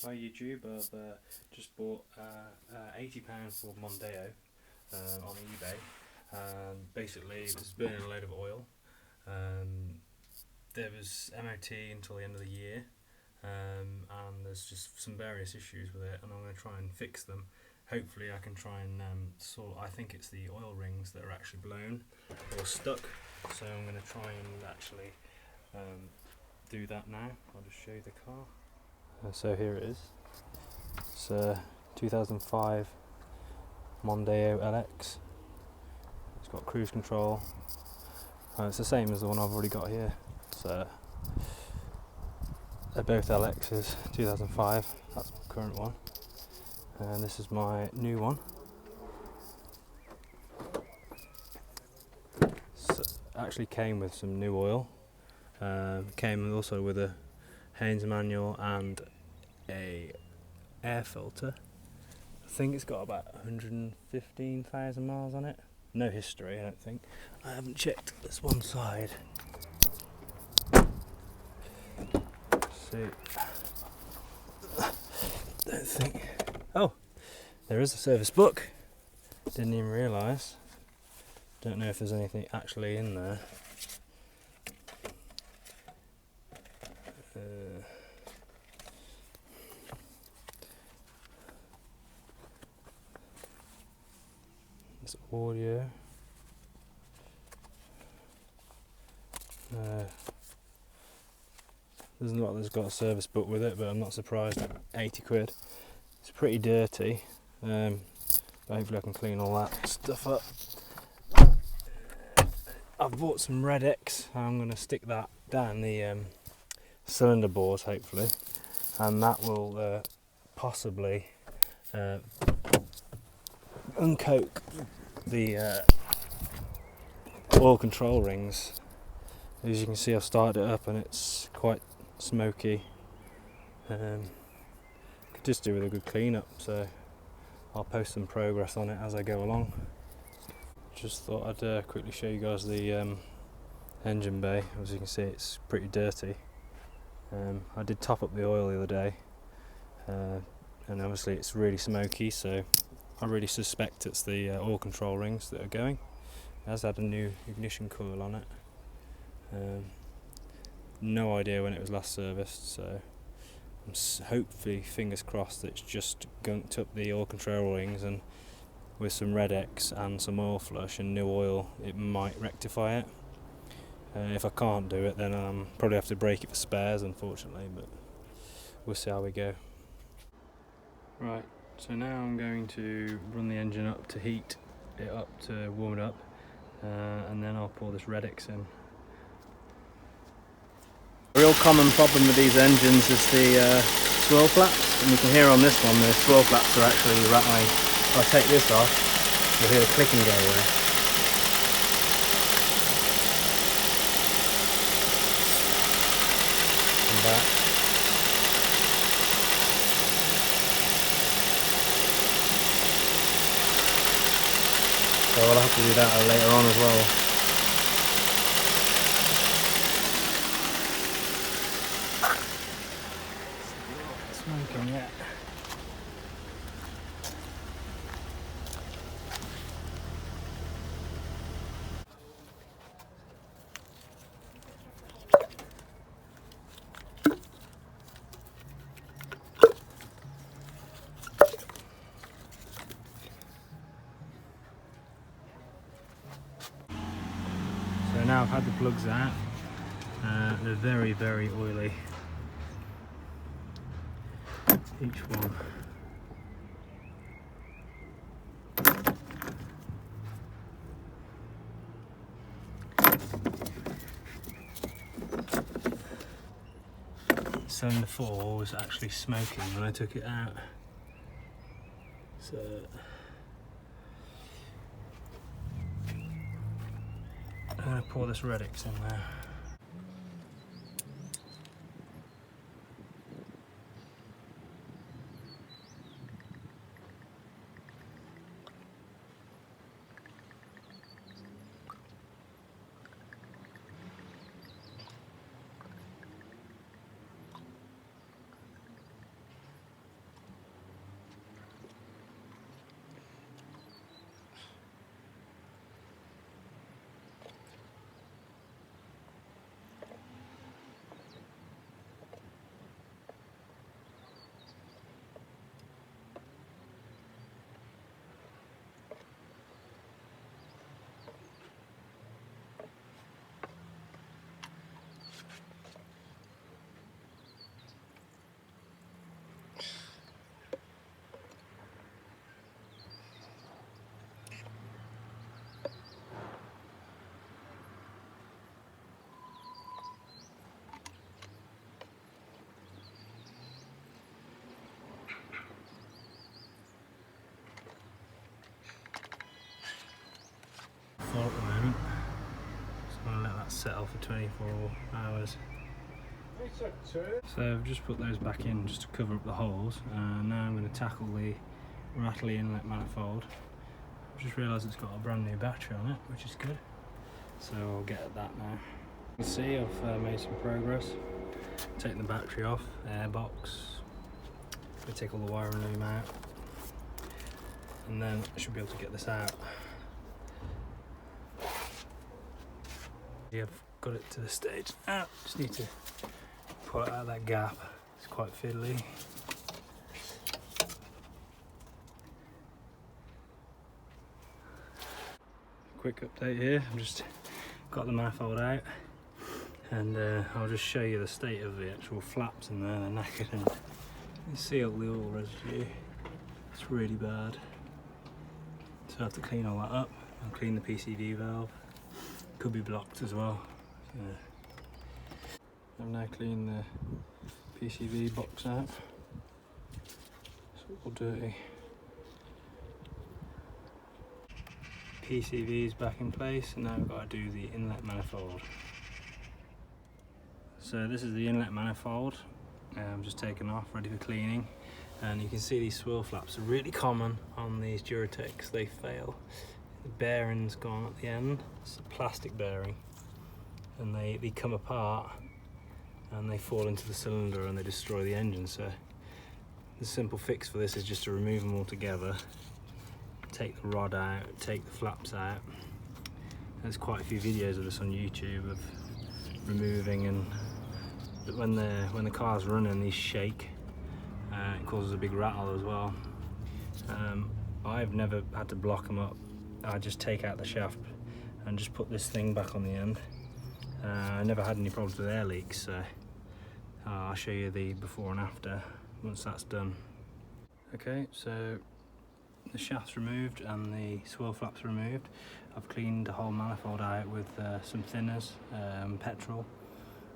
Hi YouTube, I've just bought £80 Ford Mondeo on eBay. Basically it was burning a load of oil. There was MOT until the end of the year, and there's just some various issues with it, and I'm going to try and fix them. Hopefully I can try and I think it's the oil rings that are actually blown or stuck, so I'm going to try and actually do that now. I'll just show you the car. So here it is. It's a 2005 Mondeo LX. It's got cruise control. It's the same as the one I've already got here. So they're both LXs, 2005. That's my current one, and this is my new one. So it actually came with some new oil. Came also with a Haynes manual and a air filter. I think it's got about 115,000 miles on it. No history, I don't think. I haven't checked this one side. See, don't think. Oh, there is a service book. Didn't even realise. Don't know if there's anything actually in there. It's audio. There's not that's got a service book with it, but I'm not surprised. 80 quid. It's pretty dirty. But hopefully I can clean all that stuff up. I've bought some Red X. I'm going to stick that down the cylinder bores, hopefully, and that will possibly uncoke the oil control rings. As you can see, I've started it up and it's quite smoky. Could just do with a good clean up, so I'll post some progress on it as I go along. Just thought I'd quickly show you guys the engine bay. As you can see, it's pretty dirty. I did top up the oil the other day, and obviously it's really smoky, so I really suspect it's the oil control rings that are going. It has had a new ignition coil on it. No idea when it was last serviced, so I'm hopefully, fingers crossed, that it's just gunked up the oil control rings, and with some Red X and some oil flush and new oil it might rectify it. If I can't do it, then I'll probably have to break it for spares, unfortunately, but we'll see how we go. Right, so now I'm going to run the engine up to heat it up, to warm it up, and then I'll pour this Red X in. A real common problem with these engines is the swirl flaps, and you can hear on this one the swirl flaps are actually rattling. If I take this off, you'll hear the clicking go away. And back. So I'll have to do that later on as well. Smoking yet. So now I've had the plugs out. They're very, very oily. Each one. Cylinder 4 was actually smoking when I took it out. So I'm going to pour this Red X in there. settle for 24 hours. So I've just put those back in just to cover up the holes, and now I'm going to tackle the rattly inlet manifold. I've just realised it's got a brand new battery on it, which is good, so I'll get at that now. You can see I've made some progress. Take the battery off, airbox, I take all the wiring loom out, and then I should be able to get this out. Yeah, I've got it to the stage now, just need to pull it out of that gap. It's quite fiddly. Quick update here, I've just got the manifold out, and I'll just show you the state of the actual flaps in there. They're knackered, and you can see all the oil residue. It's really bad. So I have to clean all that up and clean the PCV valve. Could be blocked as well. I've now cleaned the PCV box out. It's all dirty. PCV is back in place, and now we've got to do the inlet manifold. So this is the inlet manifold. I'm just taken off, ready for cleaning. And you can see these swirl flaps are really common on these Duratec's. They fail. The bearing's gone at the end. It's a plastic bearing, and they come apart and they fall into the cylinder and they destroy the engine. So the simple fix for this is just to remove them all together, take the rod out, take the flaps out. There's quite a few videos of this on YouTube of removing, and when the car's running, these shake. It causes a big rattle as well. I've never had to block them up. I just take out the shaft and just put this thing back on the end. I never had any problems with air leaks, so I'll show you the before and after once that's done. Okay, so the shaft's removed and the swirl flaps removed. I've cleaned the whole manifold out with some thinners, petrol,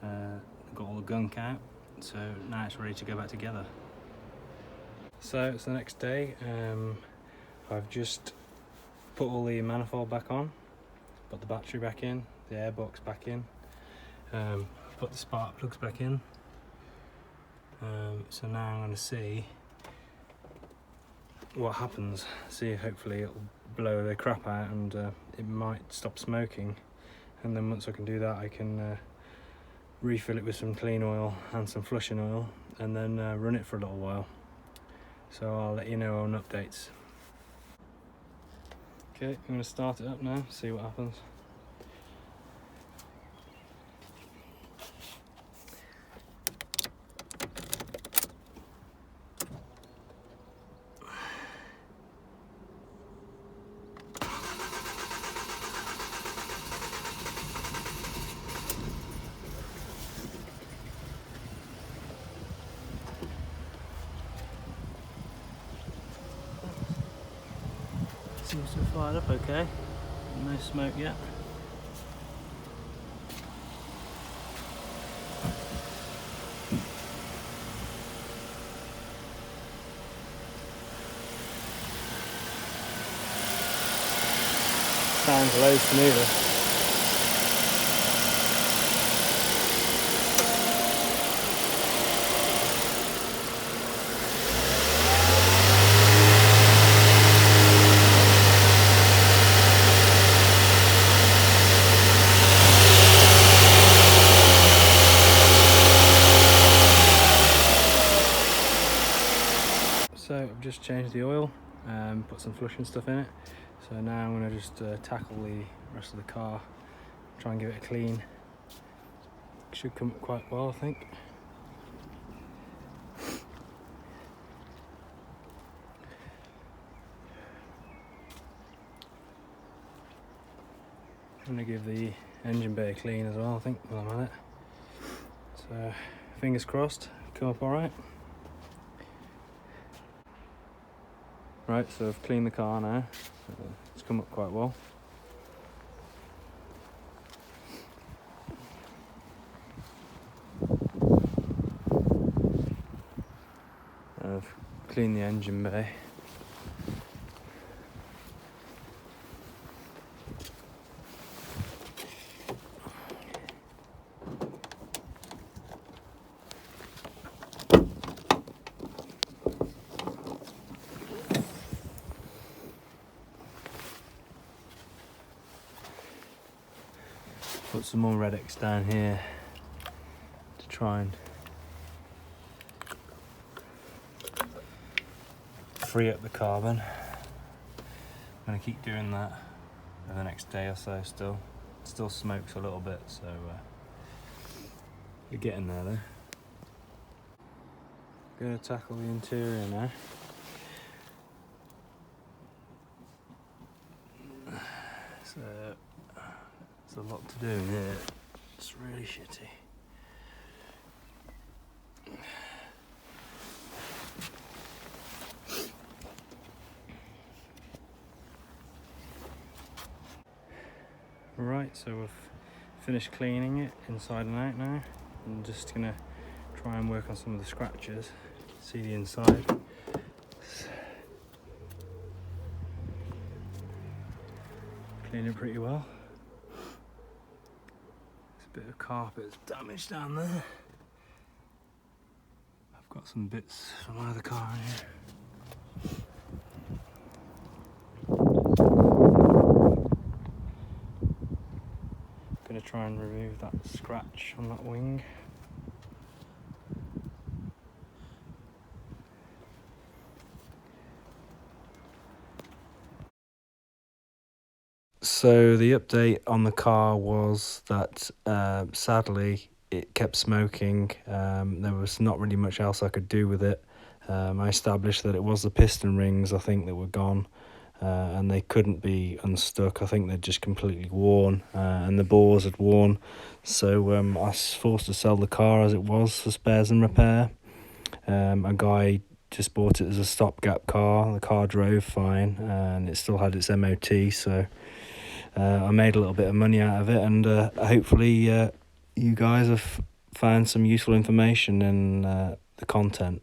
got all the gunk out, so now it's ready to go back together. So it's the next day. I've just put all the manifold back on, put the battery back in, the airbox back in, put the spark plugs back in. So now I'm going to see what happens. See if hopefully it'll blow the crap out and it might stop smoking. And then once I can do that, I can refill it with some clean oil and some flushing oil, and then run it for a little while. So I'll let you know on updates. Okay, I'm going to start it up now, see what happens. Seems to have fired up okay. No smoke yet. Sounds loads smoother. So I've just changed the oil and put some flushing stuff in it. So now I'm going to just tackle the rest of the car, try and give it a clean. It should come up quite well, I think. I'm going to give the engine bay a clean as well, I think, while I'm at it. So fingers crossed, come up alright. Right, so I've cleaned the car now. It's come up quite well. I've cleaned the engine bay. put some more Red X down here to try and free up the carbon. I'm going to keep doing that for the next day or so still. It still smokes a little bit, so we're getting there though. Going to tackle the interior now. So there's a lot to do in here. It's really shitty. Right, so we've finished cleaning it inside and out now. I'm just gonna try and work on some of the scratches. See the inside. Clean it pretty well. There's a bit of carpet damage down there. I've got some bits from my other car in here. Gonna try and remove that scratch on that wing. So the update on the car was that sadly it kept smoking. There was not really much else I could do with it. I established that it was the piston rings, I think, that were gone, and they couldn't be unstuck. I think they'd just completely worn, and the bores had worn. So I was forced to sell the car as it was for spares and repair. A guy just bought it as a stopgap car. The car drove fine, and it still had its MOT, so I made a little bit of money out of it, and hopefully you guys have found some useful information in the content.